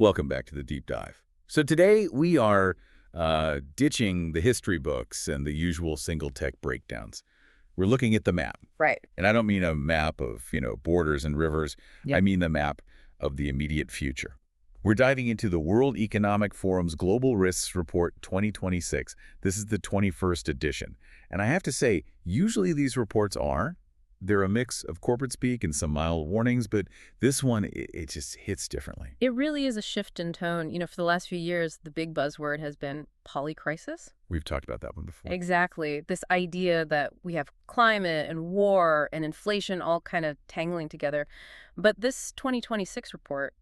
Welcome back to the Deep Dive. So today we are ditching the history books and the usual single tech breakdowns. We're looking at the map. Right. And I don't mean a map of, borders and rivers. Yep. I mean the map of the immediate future. We're diving into the World Economic Forum's Global Risks Report 2026. This is the 21st edition. And I have to say, usually these reports they're a mix of corporate speak and some mild warnings, but this one, it just hits differently. It really is a shift in tone. For the last few years, the big buzzword has been polycrisis. We've talked about that one before. Exactly. This idea that we have climate and war and inflation all kind of tangling together. But this 2026 report,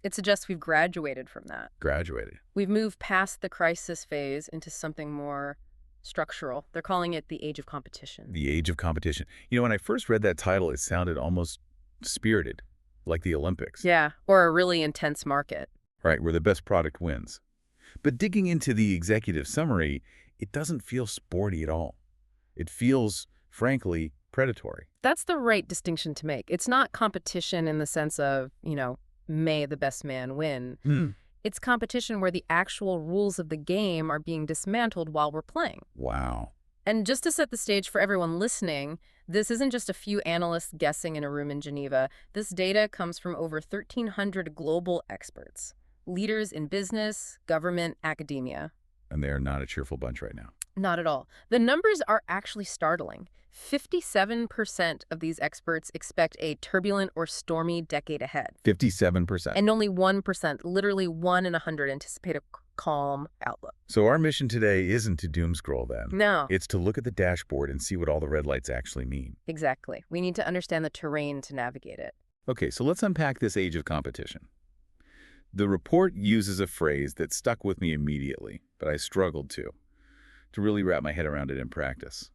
it suggests we've graduated from that. Graduated. We've moved past the crisis phase into something more structural. They're calling it the age of competition. The age of competition. When I first read that title, it sounded almost spirited, like the Olympics. Yeah, or a really intense market. Right, where the best product wins. But digging into the executive summary, it doesn't feel sporty at all. It feels, frankly, predatory. That's the right distinction to make. It's not competition in the sense of, may the best man win. It's competition where the actual rules of the game are being dismantled while we're playing. Wow. And just to set the stage for everyone listening, this isn't just a few analysts guessing in a room in Geneva. This data comes from over 1,300 global experts, leaders in business, government, academia. And they are not a cheerful bunch right now. Not at all. The numbers are actually startling. 57% of these experts expect a turbulent or stormy decade ahead. 57%. And only 1%, literally 1 in 100, anticipate a calm outlook. So our mission today isn't to doom scroll then. No. It's to look at the dashboard and see what all the red lights actually mean. Exactly. We need to understand the terrain to navigate it. Okay, so let's unpack this age of competition. The report uses a phrase that stuck with me immediately, but I struggled to really wrap my head around it in practice.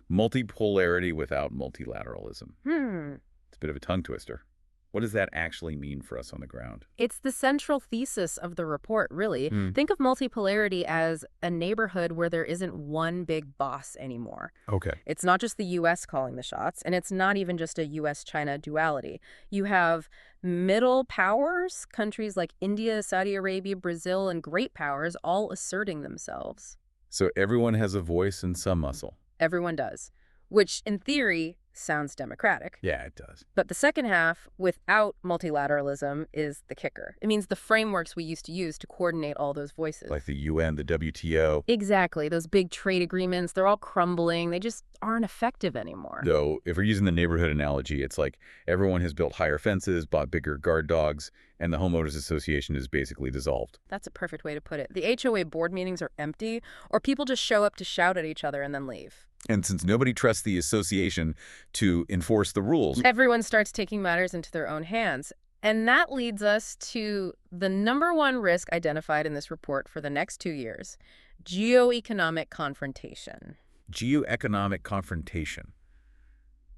Multipolarity without multilateralism. It's a bit of a tongue twister. What does that actually mean for us on the ground? It's the central thesis of the report, really. Think of multipolarity as a neighborhood where there isn't one big boss anymore. Okay. It's not just the U.S. calling the shots, and it's not even just a U.S.-China duality. You have middle powers, countries like India, Saudi Arabia, Brazil, and great powers all asserting themselves. So everyone has a voice and some muscle. Everyone does, which in theory sounds democratic. Yeah, it does. But the second half, without multilateralism, is the kicker. It means the frameworks we used to use to coordinate all those voices. Like the UN, the WTO. Exactly. Those big trade agreements, they're all crumbling. They just aren't effective anymore. Though, if we're using the neighborhood analogy, it's like everyone has built higher fences, bought bigger guard dogs, and the homeowners association is basically dissolved. That's a perfect way to put it. The HOA board meetings are empty, or people just show up to shout at each other and then leave. And since nobody trusts the association to enforce the rules, everyone starts taking matters into their own hands. And that leads us to the #1 risk identified in this report for the next 2 years, geoeconomic confrontation. Geoeconomic confrontation.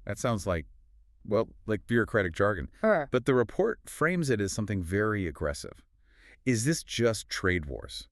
That sounds like bureaucratic jargon. But the report frames it as something very aggressive. Is this just trade wars?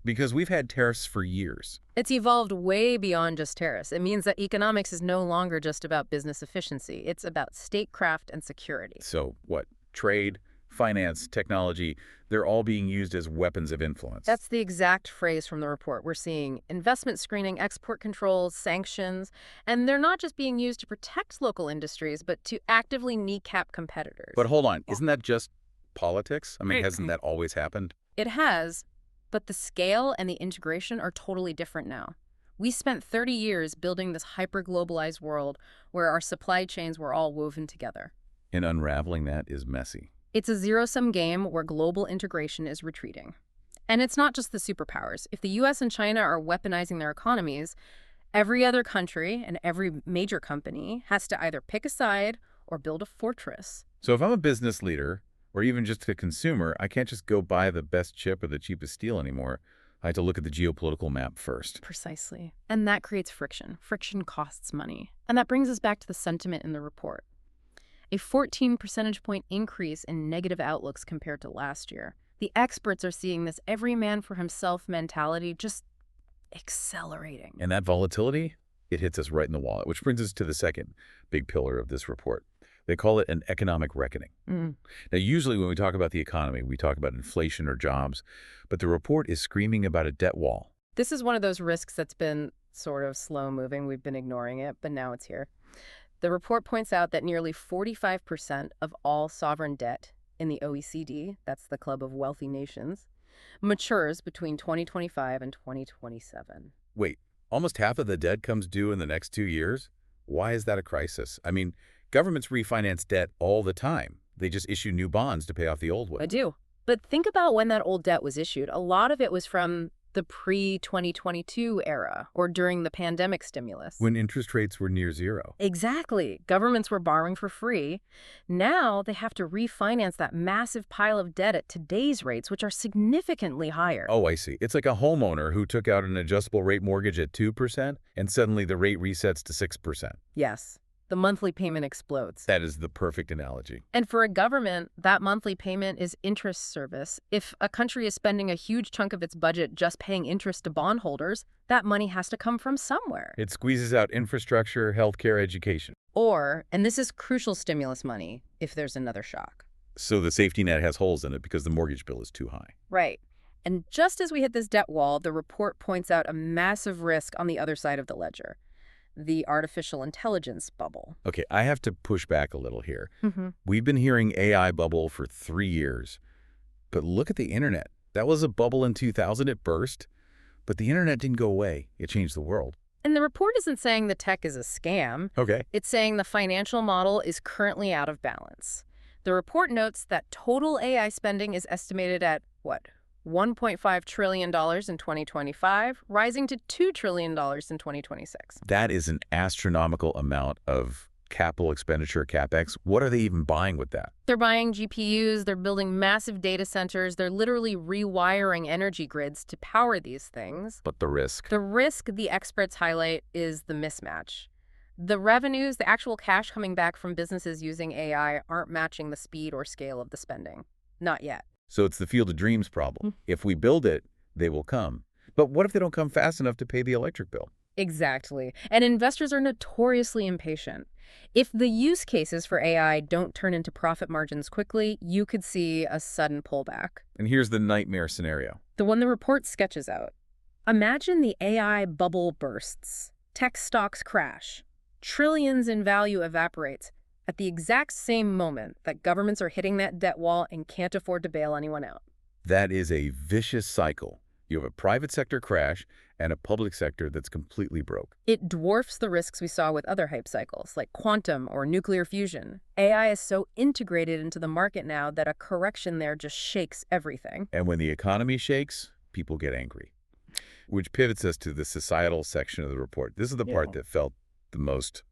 Because we've had tariffs for years. It's evolved way beyond just tariffs. It means that economics is no longer just about business efficiency. It's about statecraft and security. So what? Trade, finance, technology, they're all being used as weapons of influence. That's the exact phrase from the report. We're seeing investment screening, export controls, sanctions, and they're not just being used to protect local industries, but to actively kneecap competitors. But hold on, isn't that just politics? I mean, hasn't that always happened? It has. But the scale and the integration are totally different now. We spent 30 years building this hyper-globalized world where our supply chains were all woven together. And unraveling that is messy. It's a zero-sum game where global integration is retreating. And it's not just the superpowers. If the U.S. and China are weaponizing their economies, every other country and every major company has to either pick a side or build a fortress. So if I'm a business leader, or even just a consumer, I can't just go buy the best chip or the cheapest steel anymore. I have to look at the geopolitical map first. Precisely. And that creates friction. Friction costs money. And that brings us back to the sentiment in the report. A 14 percentage point increase in negative outlooks compared to last year. The experts are seeing this every man for himself mentality just accelerating. And that volatility, it hits us right in the wallet, which brings us to the second big pillar of this report. They call it an economic reckoning. Mm. Now, usually when we talk about the economy, we talk about inflation or jobs, but the report is screaming about a debt wall. This is one of those risks that's been sort of slow moving. We've been ignoring it, but now it's here. The report points out that nearly 45% of all sovereign debt in the OECD, that's the club of wealthy nations, matures between 2025 and 2027. Wait, almost half of the debt comes due in the next 2 years? Why is that a crisis? I mean, governments refinance debt all the time. They just issue new bonds to pay off the old I one. do. But think about when that old debt was issued. A lot of it was from the pre-2022 era or during the pandemic stimulus. When interest rates were near zero. Exactly. Governments were borrowing for free. Now they have to refinance that massive pile of debt at today's rates, which are significantly higher. Oh, I see. It's like a homeowner who took out an adjustable rate mortgage at 2%, and suddenly the rate resets to 6%. Yes. The monthly payment explodes. That is the perfect analogy. And for a government, that monthly payment is interest service. If a country is spending a huge chunk of its budget just paying interest to bondholders, that money has to come from somewhere. It squeezes out infrastructure, healthcare, education. Or, and this is crucial stimulus money, if there's another shock. So the safety net has holes in it because the mortgage bill is too high. Right. And just as we hit this debt wall, the report points out a massive risk on the other side of the ledger. The artificial intelligence bubble. Okay, I have to push back a little here. Mm-hmm. We've been hearing AI bubble for 3 years. But look at the internet. That was a bubble in 2000. It burst. But the internet didn't go away. It changed the world. And the report isn't saying the tech is a scam. Okay. It's saying the financial model is currently out of balance. The report notes that total AI spending is estimated at, what, $1.5 trillion in 2025, rising to $2 trillion in 2026. That is an astronomical amount of capital expenditure, CapEx. What are they even buying with that? They're buying GPUs, they're building massive data centers, they're literally rewiring energy grids to power these things. But the risk. The risk the experts highlight is the mismatch. The revenues, the actual cash coming back from businesses using AI aren't matching the speed or scale of the spending. Not yet. So it's the field of dreams problem. If we build it, they will come. But what if they don't come fast enough to pay the electric bill? Exactly. And investors are notoriously impatient. If the use cases for AI don't turn into profit margins quickly, you could see a sudden pullback. And here's the nightmare scenario. The one the report sketches out. Imagine the AI bubble bursts. Tech stocks crash. Trillions in value evaporates at the exact same moment that governments are hitting that debt wall and can't afford to bail anyone out. That is a vicious cycle. You have a private sector crash and a public sector that's completely broke. It dwarfs the risks we saw with other hype cycles, like quantum or nuclear fusion. AI is so integrated into the market now that a correction there just shakes everything. And when the economy shakes, people get angry. Which pivots us to the societal section of the report. This is the part that felt the most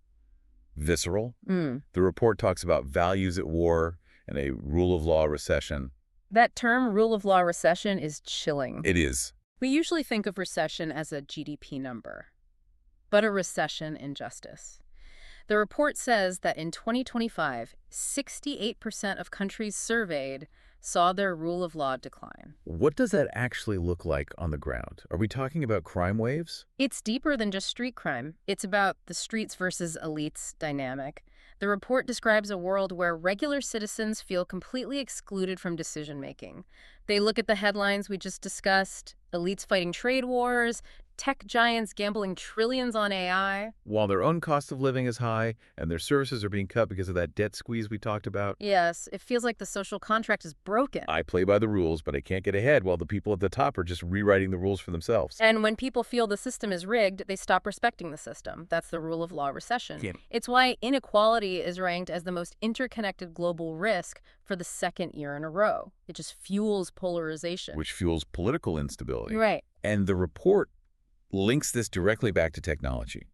visceral. The report talks about values at war and a rule of law recession. That term, rule of law recession, is chilling. It is. We usually think of recession as a GDP number, but a recession in justice. The report says that in 2025, 68% of countries surveyed saw their rule of law decline. What does that actually look like on the ground? Are we talking about crime waves? It's deeper than just street crime. It's about the streets versus elites dynamic. The report describes a world where regular citizens feel completely excluded from decision-making. They look at the headlines we just discussed, elites fighting trade wars, tech giants gambling trillions on AI. While their own cost of living is high and their services are being cut because of that debt squeeze we talked about. Yes, it feels like the social contract is broken. I play by the rules, but I can't get ahead while the people at the top are just rewriting the rules for themselves. And when people feel the system is rigged, they stop respecting the system. That's the rule of law recession. Yeah. It's why inequality is ranked as the most interconnected global risk for the second year in a row. It just fuels polarization. Which fuels political instability. Right. And the report links this directly back to technology.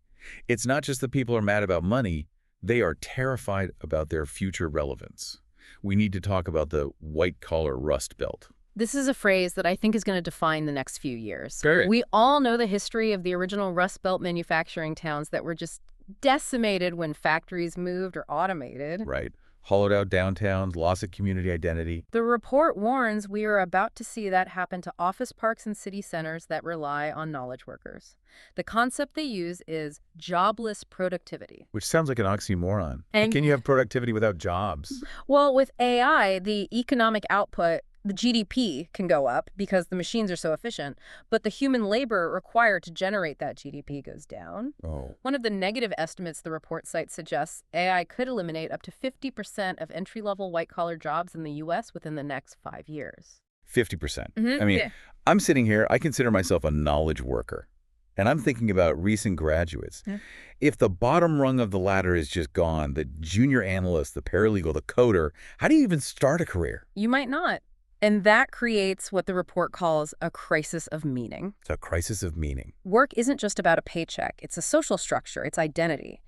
It's not just that people are mad about money, they are terrified about their future relevance. We need to talk about the white-collar rust belt. This is a phrase that I think is going to define the next few years. Very. We all know the history of the original Rust Belt manufacturing towns that were just decimated when factories moved or automated. Right. Hollowed out downtowns, loss of community identity. The report warns we are about to see that happen to office parks and city centers that rely on knowledge workers. The concept they use is jobless productivity. Which sounds like an oxymoron. And Can you have productivity without jobs? well, with AI, the economic output, the GDP can go up because the machines are so efficient, but the human labor required to generate that GDP goes down. Oh. One of the negative estimates the report site suggests AI could eliminate up to 50% of entry-level white-collar jobs in the U.S. within the next 5 years. 50%. Mhm, I mean, yeah. I'm sitting here, I consider myself a knowledge worker. And I'm thinking about recent graduates. Yeah. If the bottom rung of the ladder is just gone, the junior analyst, the paralegal, the coder, how do you even start a career? You might not. And that creates what the report calls a crisis of meaning. It's a crisis of meaning. Work isn't just about a paycheck. It's a social structure. It's identity.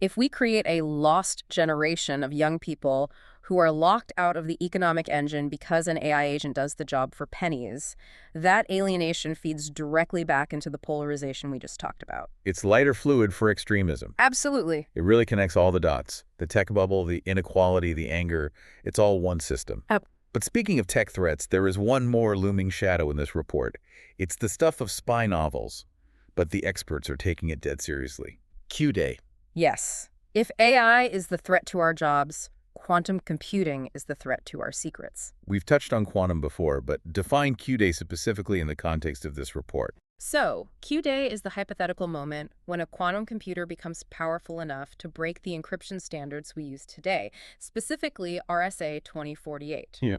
If we create a lost generation of young people who are locked out of the economic engine because an AI agent does the job for pennies, that alienation feeds directly back into the polarization we just talked about. It's lighter fluid for extremism. Absolutely. It really connects all the dots. The tech bubble, the inequality, the anger, it's all one system. But speaking of tech threats, there is one more looming shadow in this report. It's the stuff of spy novels, but the experts are taking it dead seriously. Q-Day. Yes. If AI is the threat to our jobs, quantum computing is the threat to our secrets. We've touched on quantum before, but define Q-Day specifically in the context of this report. So, Q-Day is the hypothetical moment when a quantum computer becomes powerful enough to break the encryption standards we use today, specifically RSA 2048. Yeah.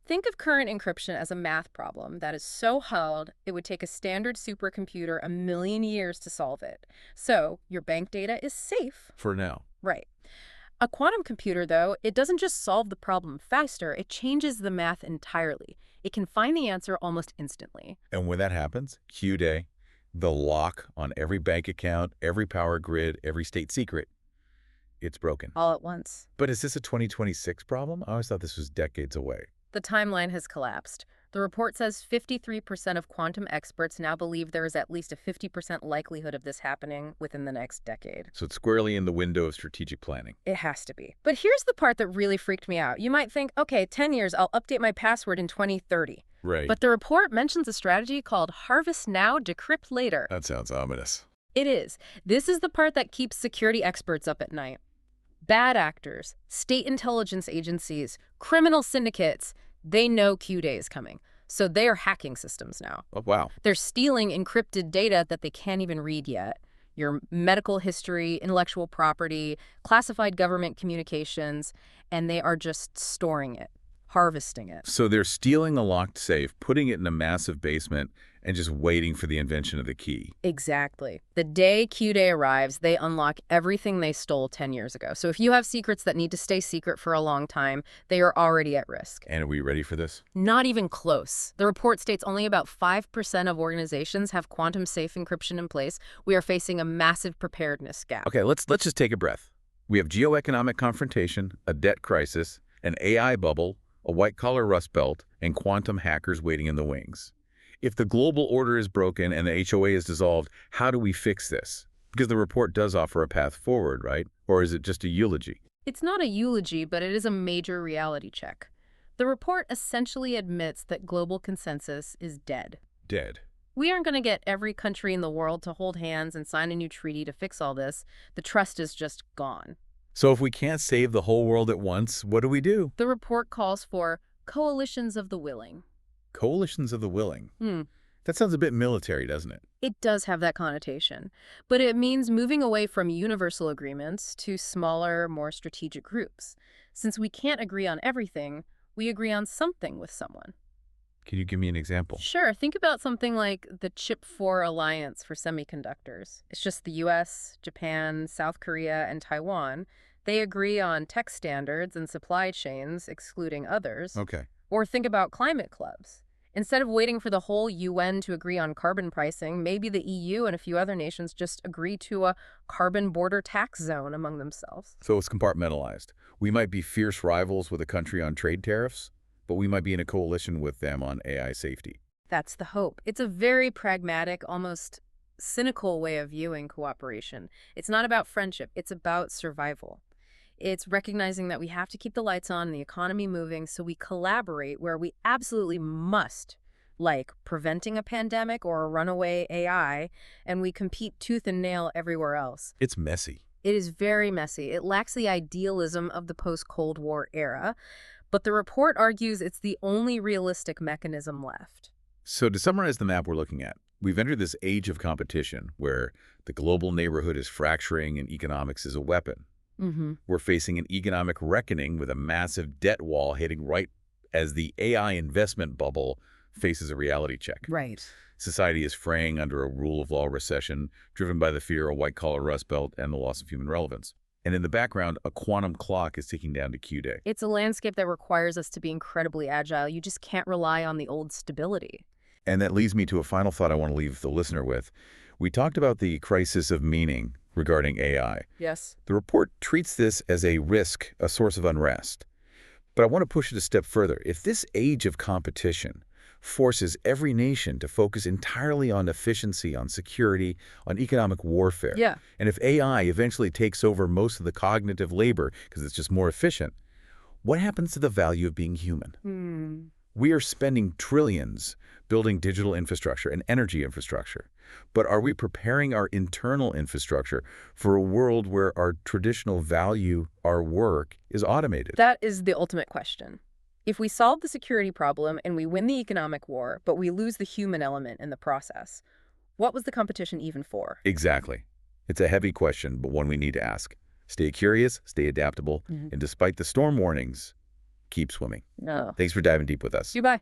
Think of current encryption as a math problem that is so hard it would take a standard supercomputer 1,000,000 years to solve it. So, your bank data is safe. For now. Right. A quantum computer, though, it doesn't just solve the problem faster, it changes the math entirely. It can find the answer almost instantly. And when that happens, Q-Day, the lock on every bank account, every power grid, every state secret, it's broken. All at once. But is this a 2026 problem? I always thought this was decades away. The timeline has collapsed. The report says 53% of quantum experts now believe there is at least a 50% likelihood of this happening within the next decade. So it's squarely in the window of strategic planning. It has to be. But here's the part that really freaked me out. You might think, okay, 10 years, I'll update my password in 2030. Right. But the report mentions a strategy called harvest now, decrypt later. That sounds ominous. It is. This is the part that keeps security experts up at night. Bad actors, state intelligence agencies, criminal syndicates, they know Q-Day is coming. So they are hacking systems now. Oh, wow. They're stealing encrypted data that they can't even read yet. Your medical history, intellectual property, classified government communications, and they are just storing it, harvesting it. So they're stealing a locked safe, putting it in a massive basement, and just waiting for the invention of the key. Exactly. The day Q-Day arrives, they unlock everything they stole 10 years ago. So if you have secrets that need to stay secret for a long time, they are already at risk. And are we ready for this? Not even close. The report states only about 5% of organizations have quantum-safe encryption in place. We are facing a massive preparedness gap. Okay, let's just take a breath. We have geoeconomic confrontation, a debt crisis, an AI bubble, a white-collar rust belt, and quantum hackers waiting in the wings. If the global order is broken and the HOA is dissolved, how do we fix this? Because the report does offer a path forward, right? Or is it just a eulogy? It's not a eulogy, but it is a major reality check. The report essentially admits that global consensus is dead. Dead. We aren't going to get every country in the world to hold hands and sign a new treaty to fix all this. The trust is just gone. So if we can't save the whole world at once, what do we do? The report calls for coalitions of the willing. Coalitions of the willing. That sounds a bit military, doesn't it? It does have that connotation, but it means moving away from universal agreements to smaller, more strategic groups. Since we can't agree on everything, we agree on something with someone. Can you give me an example? Sure. Think about something like the Chip 4 Alliance for semiconductors. It's just the US, Japan, South Korea, and Taiwan. They agree on tech standards and supply chains, excluding others. Okay. Or think about climate clubs. Instead of waiting for the whole UN to agree on carbon pricing, maybe the EU and a few other nations just agree to a carbon border tax zone among themselves. So it's compartmentalized. We might be fierce rivals with a country on trade tariffs, but we might be in a coalition with them on AI safety. That's the hope. It's a very pragmatic, almost cynical way of viewing cooperation. It's not about friendship. It's about survival. It's recognizing that we have to keep the lights on and the economy moving, so we collaborate where we absolutely must, like preventing a pandemic or a runaway AI, and we compete tooth and nail everywhere else. It's messy. It is very messy. It lacks the idealism of the post-Cold War era, but the report argues it's the only realistic mechanism left. So to summarize the map we're looking at, we've entered this age of competition where the global neighborhood is fracturing and economics is a weapon. We're facing an economic reckoning with a massive debt wall hitting right as the AI investment bubble faces a reality check. Right. Society is fraying under a rule of law recession driven by the fear of white-collar rust belt and the loss of human relevance. And in the background, a quantum clock is ticking down to Q-Day. It's a landscape that requires us to be incredibly agile. You just can't rely on the old stability. And that leads me to a final thought I want to leave the listener with. We talked about the crisis of meaning regarding AI. Yes. The report treats this as a risk, a source of unrest. But I want to push it a step further. If this age of competition forces every nation to focus entirely on efficiency, on security, on economic warfare, and if AI eventually takes over most of the cognitive labor because it's just more efficient, what happens to the value of being human? We are spending trillions building digital infrastructure and energy infrastructure. But are we preparing our internal infrastructure for a world where our traditional value, our work, is automated? That is the ultimate question. If we solve the security problem and we win the economic war, but we lose the human element in the process, what was the competition even for? Exactly. It's a heavy question, but one we need to ask. Stay curious, stay adaptable, and despite the storm warnings, keep swimming. No. Thanks for diving deep with us. Bye.